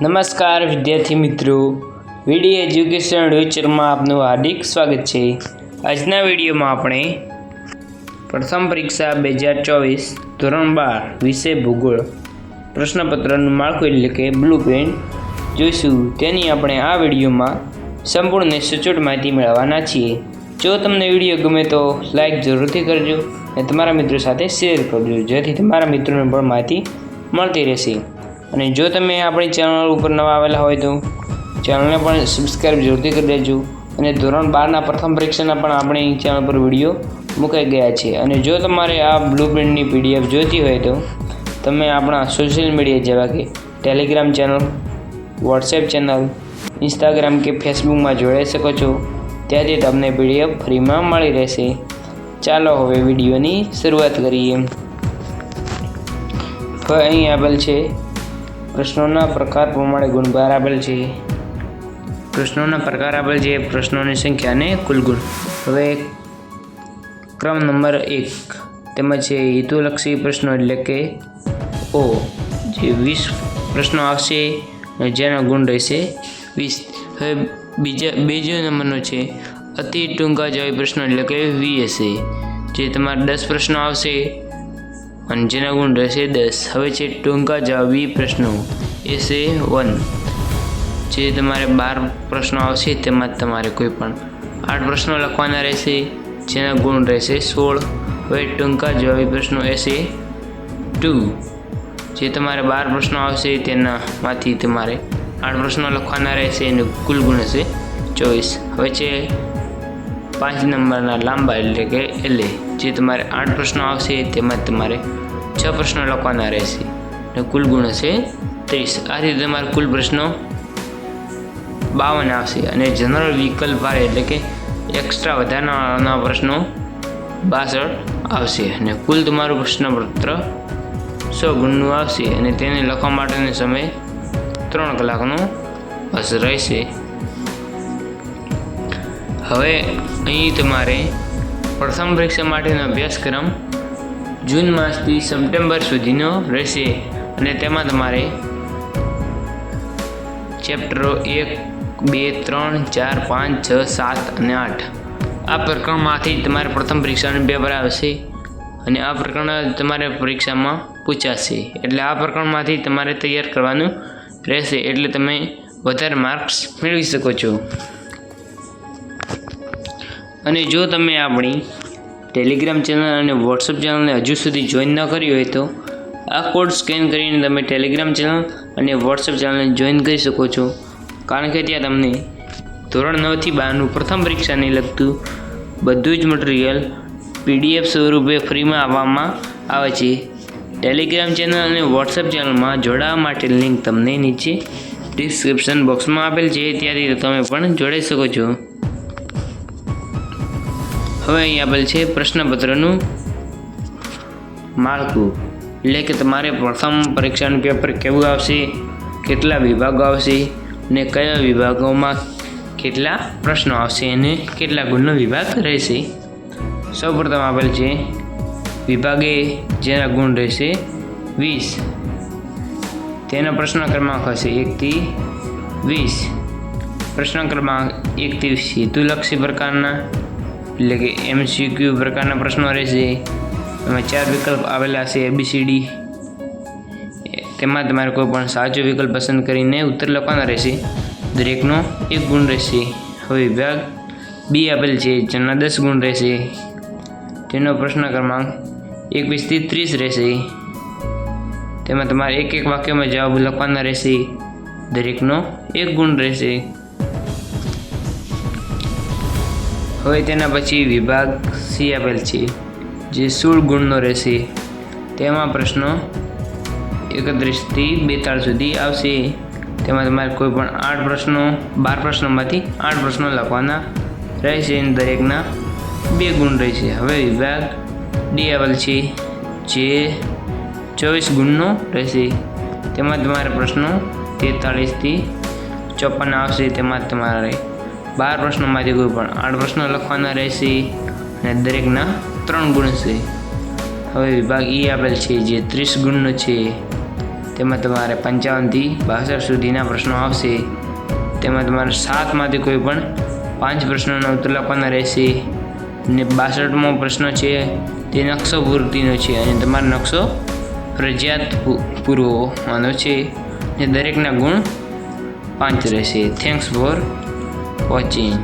નમસ્કાર વિદ્યાર્થી મિત્રો, વીડી એજ્યુકેશન લેક્ચરમાં આપનું હાર્દિક સ્વાગત છે। આજના વિડીયોમાં આપણે પ્રથમ પરીક્ષા 2024 ધોરણ 12 વિષય ભૂગોળ પ્રશ્નપત્રનું માળખું એટલે કે બ્લુપ્રિન્ટ જોઈશું। તેની આપણે આ વિડીયોમાં સંપૂર્ણ સચોટ માહિતી મેળવવાના છીએ। જો તમને વિડીયો ગમે તો લાઈક જરૂરથી કરજો અને તમારા મિત્રો સાથે શેર કરજો, જેથી તમારા મિત્રોને પણ માહિતી મળતી રહેશે। અને જો તમે આપણી ચેનલ ઉપર નવા આવેલા હોય તો ચેનલને પણ સબસ્ક્રાઈબ જરૂરથી કરી દેજો। અને ધોરણ 12ના પ્રથમ પરીક્ષાના પણ આપણી ચેનલ પર વિડીયો મુકાઈ ગયા છે। અને જો તમારે આ બ્લુપ્રિન્ટની પીડીએફ જોઈતી હોય તો તમે આપણા સોશિયલ મીડિયા જેવા કે Telegram channel, WhatsApp channel, Instagram કે ફેસબુકમાં જોડાઈ શકો છો। ત્યાંથી તમને પીડીએફ ફ્રીમાં મળી રહેશે। ચાલો હવે વિડીયોની શરૂઆત કરીએ। હવે અહીં આપેલ છે પ્રશ્નોના પ્રકાર પ્રમાણે ગુણભાર આપેલ છે। પ્રશ્નોના પ્રકાર આપેલ છે, પ્રશ્નોની સંખ્યા અને કુલ ગુણ। હવે ક્રમ નંબર 1 તેમાં છે હેતુલક્ષી પ્રશ્નો એટલે કે ઓ, જે 20 પ્રશ્નો આવશે અને જેના ગુણ રહેશે 20। હવે બીજો નંબરનો છે અતિ ટૂંકા જવાબી પ્રશ્નો એટલે કે VSA, જે તમારે 10 પ્રશ્નો આવશે અને જેના ગુણ રહેશે 10। હવે છે ટૂંકા જવાબી પ્રશ્નો SA1, જે તમારે 12 પ્રશ્નો આવશે તેમાં તમારે કોઈ પણ 8 પ્રશ્નો લખવાના રહેશે, જેના ગુણ રહેશે 16। હવે ટૂંકા જવાબી પ્રશ્નો SA2, જે તમારે 12 પ્રશ્નો આવશે તેનામાંથી તમારે 8 પ્રશ્નો લખવાના રહેશે અને કુલ ગુણ હશે 24। હવે છે 5 નંબરના લાંબા એટલે કે LA, જે તમારે 8 પ્રશ્નો આવશે તેમાં તમારે 6 પ્રશ્નો લખવાના રહેશે અને કુલ ગુણ હશે 30। આ રીતે તમારે કુલ પ્રશ્નો 52 આવશે। અને જનરલ વિકલ્પ ભારે એટલે કે એક્સ્ટ્રા વધારાના પ્રશ્નો 62 આવશે અને કુલ તમારું પ્રશ્નપત્ર 100 ગુણનું આવશે અને તેને લખવા માટેનો સમય 3 કલાકનો રહેશે। હવે અહીં તમારે પ્રથમ પરીક્ષા માટેનો અભ્યાસક્રમ જૂન માસથી સપ્ટેમ્બર સુધીનો રહેશે અને તેમાં તમારે ચેપ્ટરો 1, 2, 3, 4, 5, 6, 7 અને 8 આ પ્રકરણમાંથી તમારે પ્રથમ પરીક્ષાનું પેપર આવશે અને આ પ્રકરણ તમારે પરીક્ષામાં પૂછાશે। એટલે આ પ્રકરણમાંથી તમારે તૈયાર કરવાનું રહેશે, એટલે તમે વધારે માર્ક્સ મેળવી શકો છો। અને જો તમે આપણી ટેલિગ્રામ ચેનલ અને વોટ્સઅપ ચેનલને હજુ સુધી જોઈન ન કરી હોય તો આ કોડ સ્કેન કરીને તમે ટેલિગ્રામ ચેનલ અને વોટ્સઅપ ચેનલને જોઈન કરી શકો છો, કારણ કે ત્યાં તમને ધોરણ 9થી 12નું પ્રથમ પરીક્ષાને લગતું બધું જ મટીરિયલ PDF સ્વરૂપે ફ્રીમાં આપવામાં આવે છે। ટેલિગ્રામ ચેનલ અને વોટ્સઅપ ચેનલમાં જોડાવા માટે લિંક તમને નીચે ડિસ્ક્રિપ્શન બોક્સમાં આપેલ છે, ત્યાંથી તમે પણ જોડાઈ શકો છો। હવે અહીં આપેલ છે પ્રશ્નપત્રનું માળખું, એટલે કે તમારે પ્રથમ પરીક્ષાનું પેપર કેવું આવશે, કેટલા વિભાગો આવશે અને કયા વિભાગોમાં કેટલા પ્રશ્નો આવશે અને કેટલા ગુણનો વિભાગ રહેશે। સૌપ્રથમ આપેલ છે વિભાગ A, જેના ગુણ રહેશે 20, તેનો પ્રશ્ન ક્રમાંક હશે 1 થી 20। પ્રશ્ન ક્રમાંક 1 થી 20 હેતુલક્ષી પ્રકારના એટલે કે MCQ પ્રકારના પ્રશ્નો રહેશે। એમાં 4 વિકલ્પ આવેલા હશે ABCD, તેમાં તમારે કોઈ પણ સાચો વિકલ્પ પસંદ કરીને ઉત્તર લખવાના રહેશે, દરેકનો 1 ગુણ રહેશે। હવે વિભાગ B આપેલ છે, જેના 10 ગુણ રહેશે, તેનો પ્રશ્ન ક્રમાંક 21 થી 30 રહેશે। તેમાં તમારે એક વાક્યમાં જવાબ લખવાના રહેશે, દરેકનો 1 ગુણ રહેશે। હવે તેના પછી વિભાગ C આપેલ છે, જે 16 ગુણનો રહેશે, તેમાં પ્રશ્નો 31 થી 42 સુધી આવશે। તેમાં તમારે કોઈ પણ 12 પ્રશ્નોમાંથી 8 પ્રશ્નો લખવાના રહેશે અને દરેકના 2 ગુણ રહેશે। હવે વિભાગ D આપેલ છે, જે 24 ગુણનો રહેશે, તેમાં તમારે પ્રશ્નો 43 થી 54 આવશે। તેમાં તમારે 12 પ્રશ્નોમાંથી કોઈ પણ 8 પ્રશ્નો લખવાના રહેશે અને દરેકના 3 ગુણ છે। હવે વિભાગ E આપેલ છે, જે 30 ગુણનો છે, તેમાં તમારે 55થી 62 સુધીના પ્રશ્નો આવશે. તેમાં તમારે 7માંથી કોઈ પણ 5 પ્રશ્નોના ઉત્તર લખવાના રહેશે. અને 62મો પ્રશ્ન છે તે નકશો પૂર્તિનો છે અને તમારો નકશો ફરજિયાત પૂરવાનો છે. અને દરેકના ગુણ 5 રહેશે. Thanks for watching.